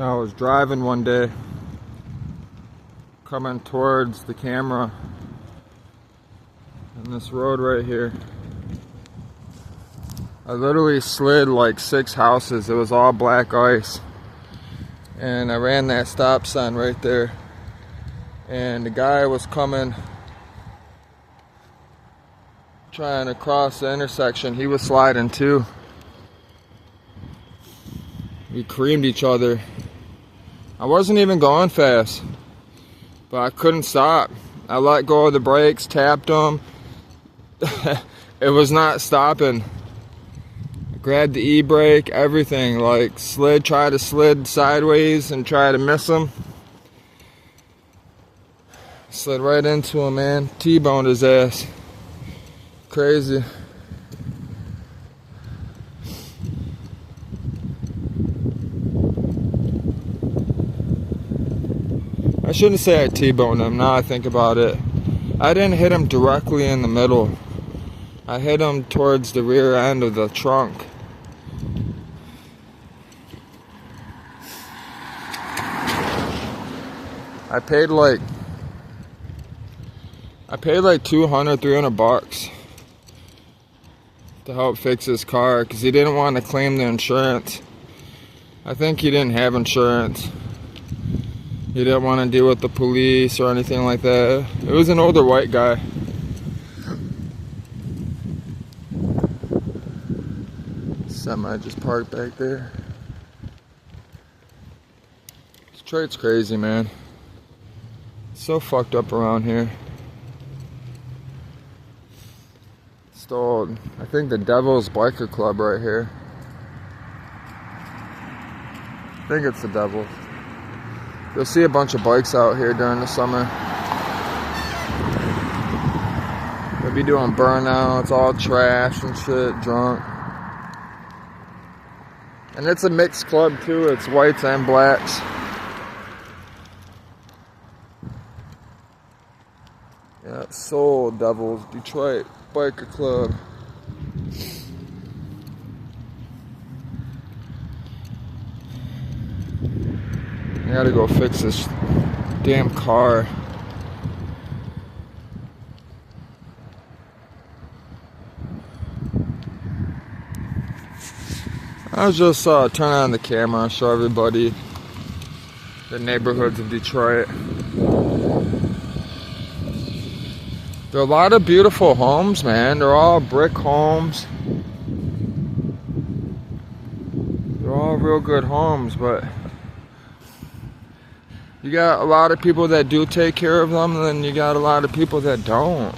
I was driving one day, coming towards the camera on this road right here. I literally slid like 6 houses. It was all black ice. And I ran that stop sign right there. And the guy was coming, trying to cross the intersection. He was sliding too. We creamed each other. I wasn't even going fast, but I couldn't stop. I let go of the brakes, tapped them. It was not stopping. I grabbed the e-brake, everything, like tried to slid sideways and try to miss him. Slid right into him, man. T-boned his ass. Crazy. I shouldn't say I T-boned him, now I think about it. I didn't hit him directly in the middle. I hit him towards the rear end of the trunk. I paid like $200, $300 to help fix his car because he didn't want to claim the insurance. I think he didn't have insurance. He didn't want to deal with the police or anything like that. It was an older white guy. Semi just parked back there. Detroit's crazy, man. It's so fucked up around here. Stalled. I think the Devil's Biker Club right here. I think it's the Devil's. You'll see a bunch of bikes out here during the summer. They'll be doing burnouts, all trash and shit, drunk. And it's a mixed club too, it's whites and blacks. Yeah, Soul Devils, Detroit Biker Club. I gotta go fix this damn car. I was just turning on the camera, show everybody the neighborhoods of Detroit. There are a lot of beautiful homes, man. They're all brick homes. They're all real good homes, but you got a lot of people that do take care of them, and then you got a lot of people that don't.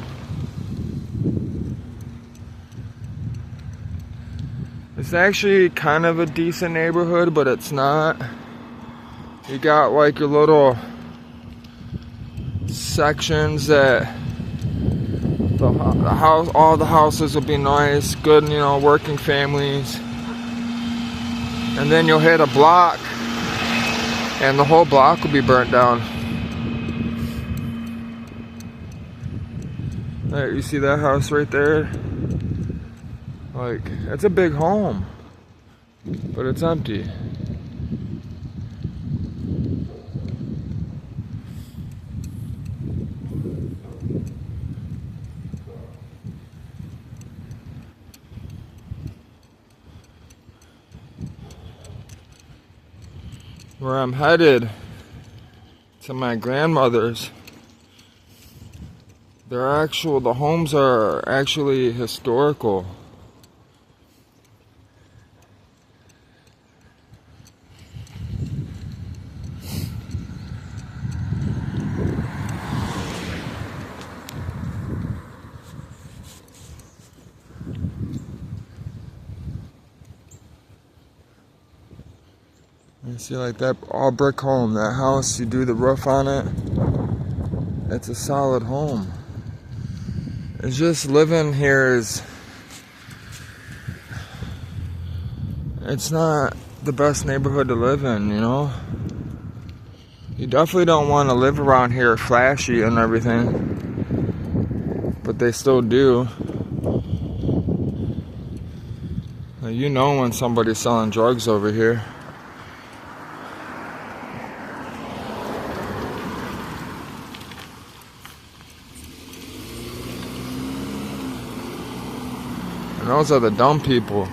It's actually kind of a decent neighborhood, but it's not. You got like your little sections that the house, all the houses will be nice, good, you know, working families. And then you'll hit a block, and the whole block will be burnt down. There, you see that house right there? Like, it's a big home, but it's empty. Where I'm headed, to my grandmother's, the homes are actually historical. You see, like that all brick home, that house, you do the roof on it, it's a solid home. It's just living here it's not the best neighborhood to live in, you know? You definitely don't want to live around here flashy and everything, but they still do. You know when somebody's selling drugs over here. And those are the dumb people.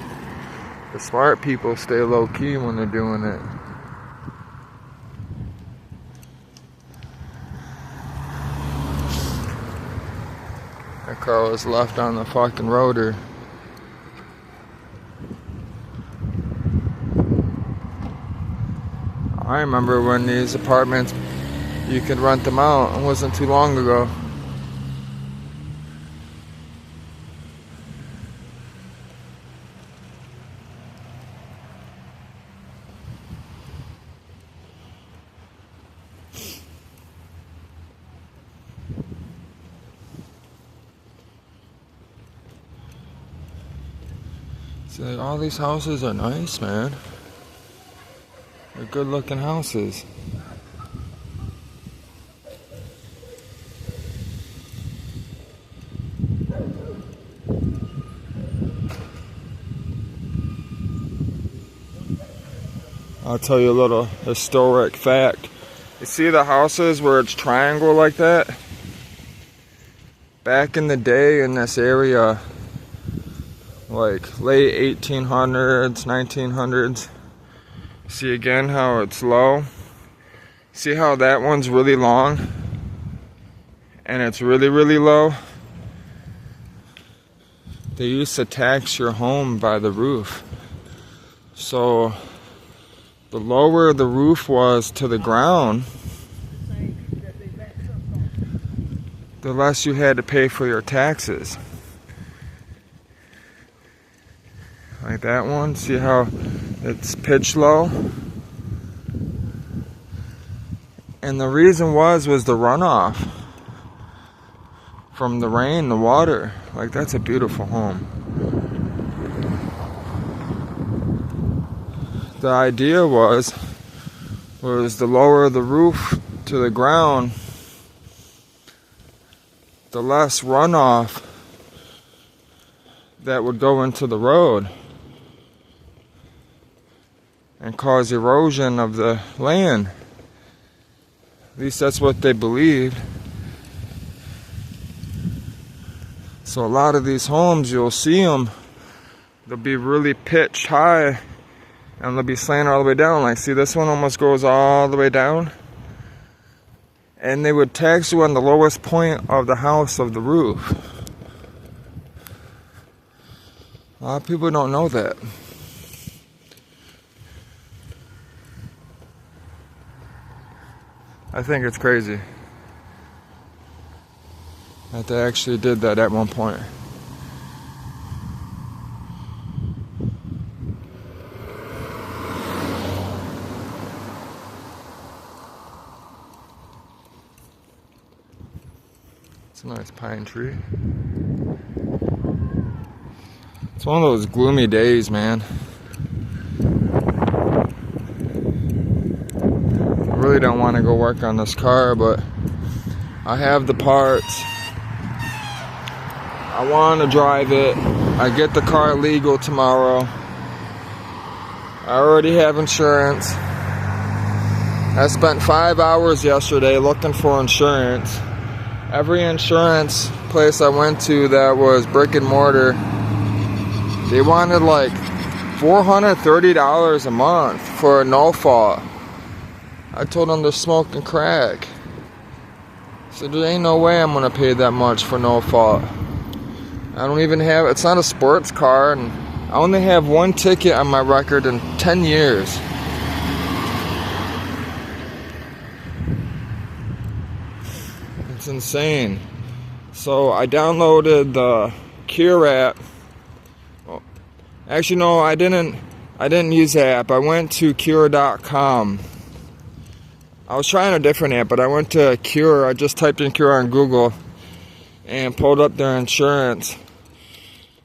The smart people stay low key when they're doing it. That car was left on the fucking roader. I remember when these apartments, you could rent them out. It wasn't too long ago. See, all these houses are nice, man. They're good looking houses. I'll tell you a little historic fact. You see the houses where it's triangle like that? Back in the day in this area, like late 1800s, 1900s, see again how it's low? See how that one's really long? And it's really, really low? They used to tax your home by the roof. So the lower the roof was to the ground, the less you had to pay for your taxes. Like that one, see how it's pitch low? And the reason was the runoff from the rain, the water. Like, that's a beautiful home. The idea was the lower the roof to the ground, the less runoff that would go into the road and cause erosion of the land. At least that's what they believed. So a lot of these homes, you'll see them, they'll be really pitched high and they'll be slanted all the way down. Like, see, this one almost goes all the way down. And they would tax you on the lowest point of the house, of the roof. A lot of people don't know that. I think it's crazy that they actually did that at one point. It's a nice pine tree. It's one of those gloomy days, man. I really don't want to go work on this car, but I have the parts. I want to drive it. I get the car legal tomorrow. I already have insurance. I spent 5 hours yesterday looking for insurance. Every insurance place I went to that was brick and mortar, they wanted like $430 a month for a no fault. I told them they're smoking crack. So there ain't no way I'm gonna pay that much for no fault. I don't even have, it's not a sports car, and I only have one ticket on my record in 10 years. It's insane. So I downloaded the Cure app. Well, actually no, I didn't use the app. I went to Cure.com. I was trying a different app, but I went to Cure. I just typed in Cure on Google and pulled up their insurance.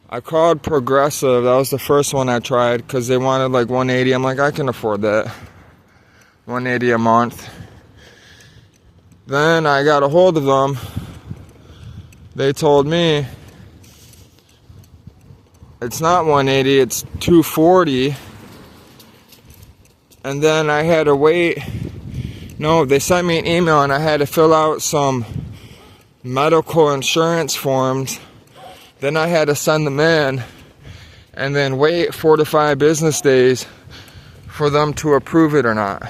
I called Progressive. That was the first one I tried because they wanted like $180. I'm like, I can afford that. $180 a month. Then I got a hold of them. They told me it's not $180, it's $240. And then I had to wait. No, they sent me an email and I had to fill out some medical insurance forms. Then I had to send them in. and then wait 4 to 5 business days for them to approve it or not.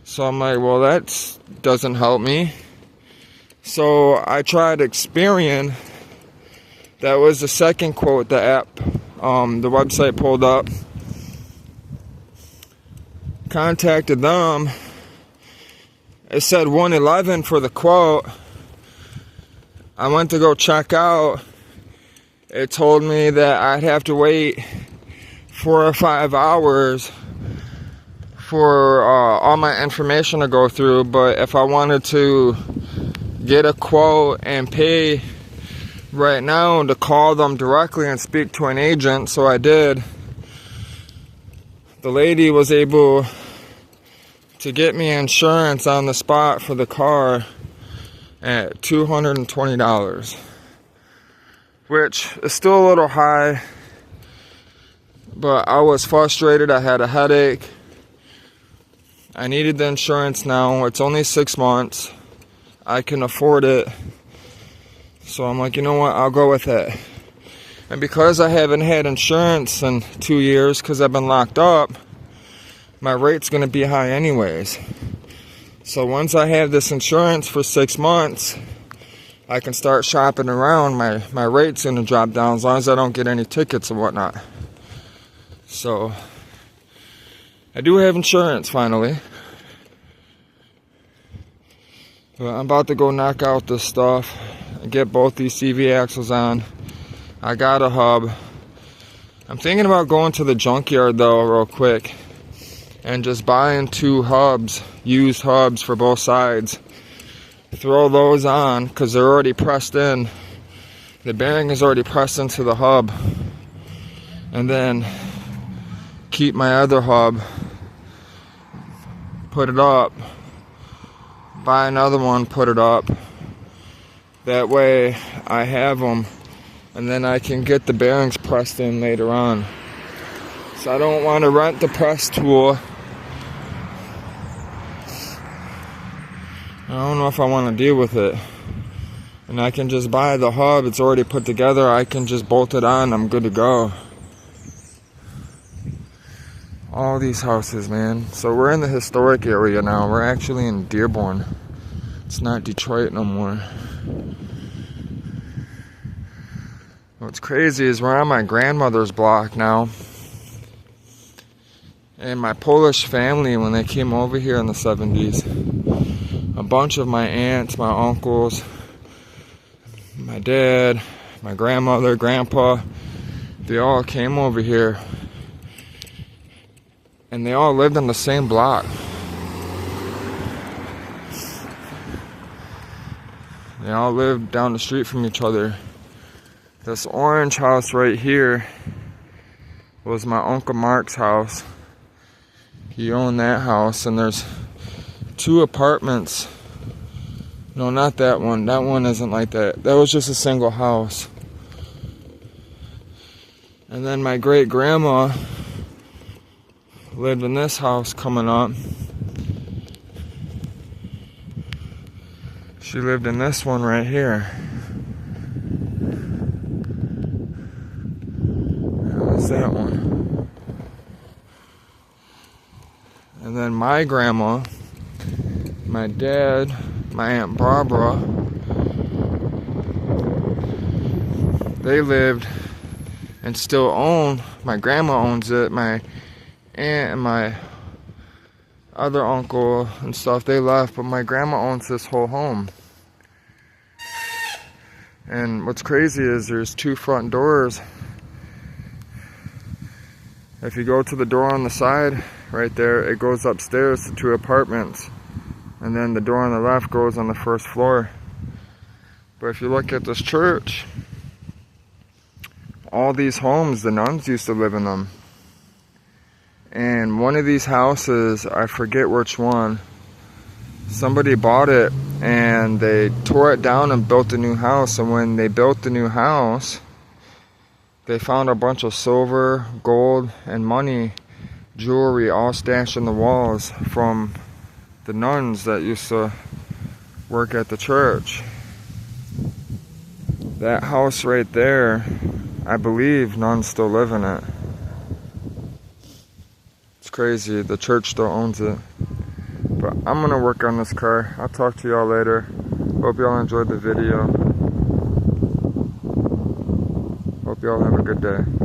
So I'm like, well, that doesn't help me. So I tried Experian. That was the second quote the app, the website pulled up. Contacted them. It said $111 for the quote. I went to go check out. It told me that I'd have to wait 4 or 5 hours for all my information to go through. But if I wanted to get a quote and pay right now, to call them directly and speak to an agent, so I did. The lady was able to get me insurance on the spot for the car at $220, which is still a little high, but I was frustrated. I had a headache. I needed the insurance now. It's only 6 months. I can afford it. So I'm like, you know what, I'll go with it. And because I haven't had insurance in 2 years because I've been locked up, my rate's going to be high anyways. So once I have this insurance for 6 months, I can start shopping around. My rate's going to drop down as long as I don't get any tickets and whatnot. So I do have insurance finally. But I'm about to go knock out this stuff and get both these CV axles on. I got a hub. I'm thinking about going to the junkyard though real quick and just buying 2 hubs, used hubs for both sides. Throw those on because they're already pressed in. The bearing is already pressed into the hub. And then keep my other hub, put it up, buy another one, put it up. That way I have them, and then I can get the bearings pressed in later on. So I don't want to rent the press tool. I don't know if I want to deal with it. And I can just buy the hub, it's already put together, I can just bolt it on, I'm good to go. All these houses, man. So we're in the historic area now. We're actually in Dearborn. It's not Detroit no more. What's crazy is we're on my grandmother's block now. And my Polish family, when they came over here in the 70s, a bunch of my aunts, my uncles, my dad, my grandmother, grandpa, they all came over here. And they all lived on the same block. They all lived down the street from each other. This orange house right here was my Uncle Mark's house. He owned that house, and there's 2 apartments. No, not that one. That one isn't like that. That was just a single house. And then my great grandma lived in this house coming up. She lived in this one right here. That was that one. And then my grandma, my dad, my Aunt Barbara, they lived and still own. My grandma owns it. My aunt and my other uncle and stuff, they left, but my grandma owns this whole home. And what's crazy is there's 2 front doors. If you go to the door on the side right there, it goes upstairs to 2 apartments, and then the door on the left goes on the 1st floor. But if you look at this church, all these homes, the nuns used to live in them. And one of these houses, I forget which one, somebody bought it and they tore it down and built a new house. And when they built the new house, they found a bunch of silver, gold, and money, jewelry all stashed in the walls from the nuns that used to work at the church. That house right there, I believe none still live in it. It's crazy, the church still owns it. But I'm gonna work on this car. I'll talk to y'all later. Hope y'all enjoyed the video. Hope y'all have a good day.